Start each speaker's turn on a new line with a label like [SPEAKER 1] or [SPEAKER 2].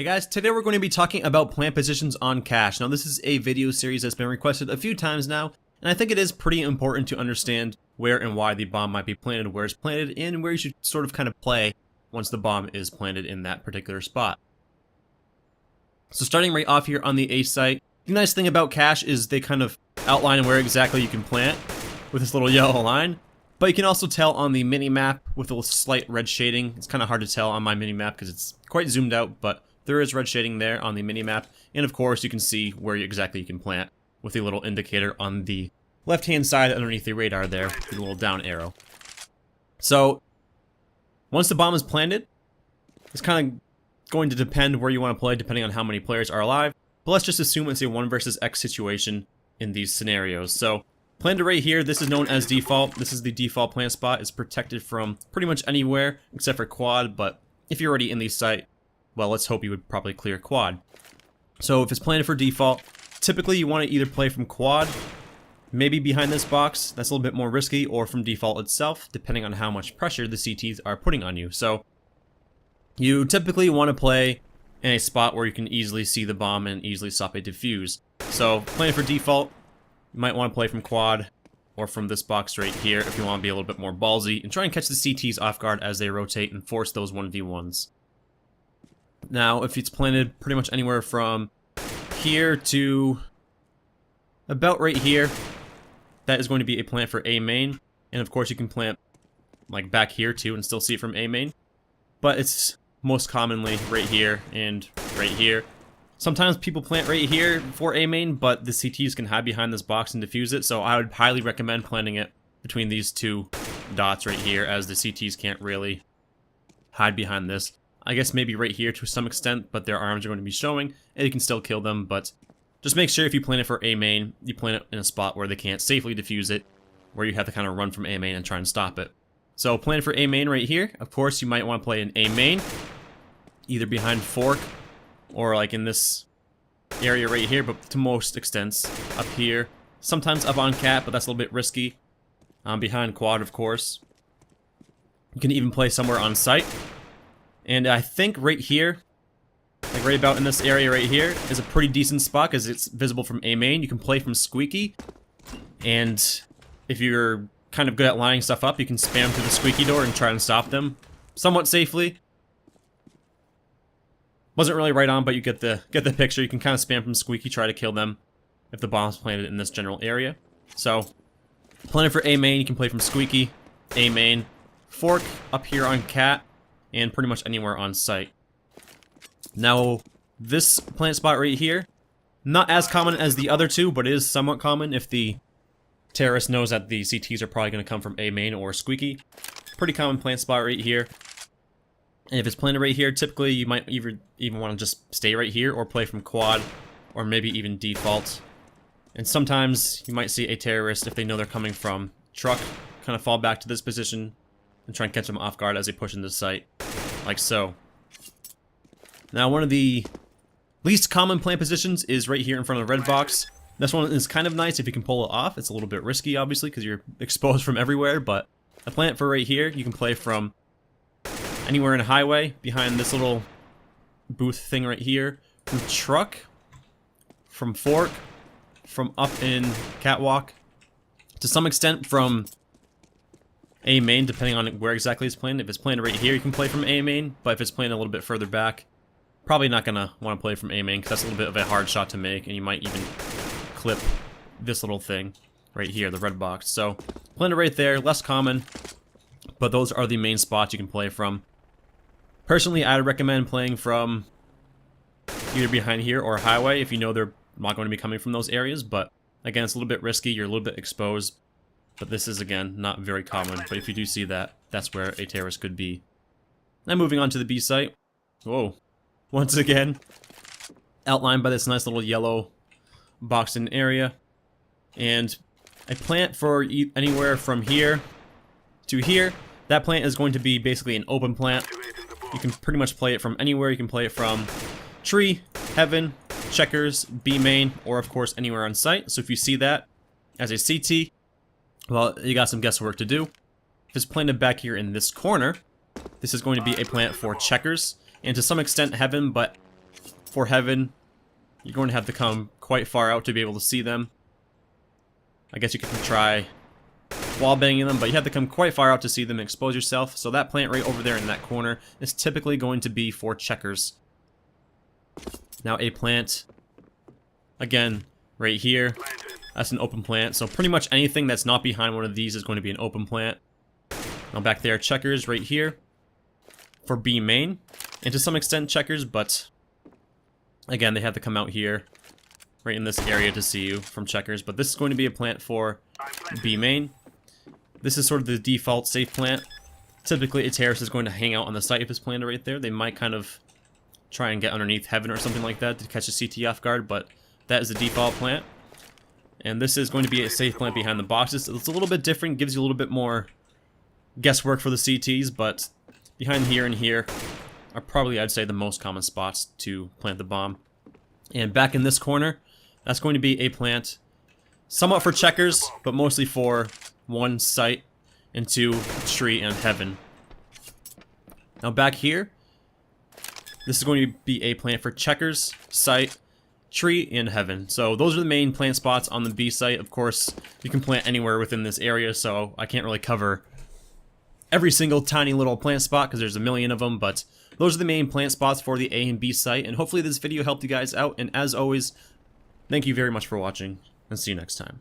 [SPEAKER 1] Hey guys, today we're going to be talking about plant positions on cache. Now this is a video series that's been requested a few times now, and I think it is pretty important to understand where and why the bomb might be planted, where it's planted, and where you should sort of kind of play once the bomb is planted in that particular spot. So starting right off here on the A site, the nice thing about cache is they kind of outline where exactly you can plant with this little yellow line. But you can also tell on the mini-map with a slight red shading. It's kind of hard to tell on my mini-map because it's quite zoomed out, but there is red shading there on the mini-map. And of course, you can see where exactly you can plant with a little indicator on the left-hand side underneath the radar there, with a little down arrow. So, once the bomb is planted, it's kind of going to depend where you want to play, depending on how many players are alive. But let's just assume it's a 1 versus X situation in these scenarios. So, planted right here, this is known as default. This is the default plant spot. It's protected from pretty much anywhere except for quad, but if you're already in the site, well, let's hope you would probably clear quad. So if it's planted for default, typically you want to either play from quad, maybe behind this box, that's a little bit more risky, or from default itself, depending on how much pressure the CTs are putting on you. So you typically want to play in a spot where you can easily see the bomb and easily stop a defuse. So planted for default, you might want to play from quad or from this box right here if you want to be a little bit more ballsy and try and catch the CTs off guard as they rotate and force those 1v1s. Now, if it's planted pretty much anywhere from here to about right here, that is going to be a plant for A main. And of course you can plant like back here too and still see it from A main. But it's most commonly right here and right here. Sometimes people plant right here for A main, but the CTs can hide behind this box and defuse it, so I would highly recommend planting it between these two dots right here, as the CTs can't really hide behind this. I guess maybe right here to some extent, but their arms are going to be showing, and you can still kill them, but just make sure if you plant it for A main, you plant it in a spot where they can't safely defuse it, where you have to kind of run from A main and try and stop it. So plant it for A main right here. Of course, you might want to play in A main, either behind fork, or like in this area right here, but to most extents up here. Sometimes up on cat, but that's a little bit risky. Behind quad, of course. You can even play somewhere on site. And I think right here, like right about in this area right here, is a pretty decent spot because it's visible from A main. You can play from squeaky. And if you're kind of good at lining stuff up, you can spam through the squeaky door and try and stop them somewhat safely. Wasn't really right on, but you get the picture. You can kind of spam from squeaky, try to kill them if the bomb's planted in this general area. So, planted for A main, you can play from squeaky, A main, fork up here on cat, and pretty much anywhere on site. Now, this plant spot right here, not as common as the other two, but it is somewhat common if the terrorist knows that the CTs are probably going to come from A main or squeaky. Pretty common plant spot right here. And if it's planted right here, typically you might even want to just stay right here or play from quad or maybe even default. And sometimes you might see a terrorist, if they know they're coming from truck, kind of fall back to this position and try and catch them off guard as they push into the site, like so. Now, one of the least common plant positions is right here in front of the red box. This one is kind of nice if you can pull it off. It's a little bit risky, obviously, because you're exposed from everywhere, but a plant for right here, you can play from anywhere in a highway, behind this little booth thing right here, from truck, from fork, from up in catwalk, to some extent from A main, depending on where exactly it's planted. If it's planted right here, you can play from A main, but if it's planted a little bit further back, probably not going to want to play from A main, because that's a little bit of a hard shot to make, and you might even clip this little thing right here, the red box. So, planted right there, less common, but those are the main spots you can play from. Personally, I'd recommend playing from either behind here or highway if you know they're not going to be coming from those areas, but again, it's a little bit risky, you're a little bit exposed, but this is, again, not very common, but if you do see that, that's where a terrorist could be. Now moving on to the B site. Whoa. Once again, outlined by this nice little yellow boxed in area, and a plant for anywhere from here to here. That plant is going to be basically an open plant. You can pretty much play it from anywhere. You can play it from tree, heaven, checkers, B main, or of course anywhere on site. So if you see that as a CT, well, you got some guesswork to do. If it's planted back here in this corner, this is going to be a plant for checkers, and to some extent heaven, but for heaven, you're going to have to come quite far out to be able to see them. I guess you can try wall banging them, but you have to come quite far out to see them and expose yourself. So that plant right over there in that corner is typically going to be for checkers. Now a plant, again, right here, that's an open plant. So pretty much anything that's not behind one of these is going to be an open plant. Now back there, checkers right here for B main, and to some extent checkers, but again, they have to come out here, right in this area to see you from checkers. But this is going to be a plant for B main. This is sort of the default safe plant. Typically, a terrorist is going to hang out on the site if it's planted right there. They might kind of try and get underneath heaven or something like that to catch a CT off guard, but that is the default plant. And this is going to be a safe plant behind the boxes. It's a little bit different, gives you a little bit more guesswork for the CTs, but behind here and here are probably, I'd say, the most common spots to plant the bomb. And back in this corner, that's going to be a plant somewhat for checkers, but mostly for 1, site, and 2, tree and heaven. Now back here, this is going to be a plant for checkers, site, tree, and heaven. So those are the main plant spots on the B site. Of course, you can plant anywhere within this area, so I can't really cover every single tiny little plant spot because there's a million of them, but those are the main plant spots for the A and B site, and hopefully this video helped you guys out, and as always, thank you very much for watching, and see you next time.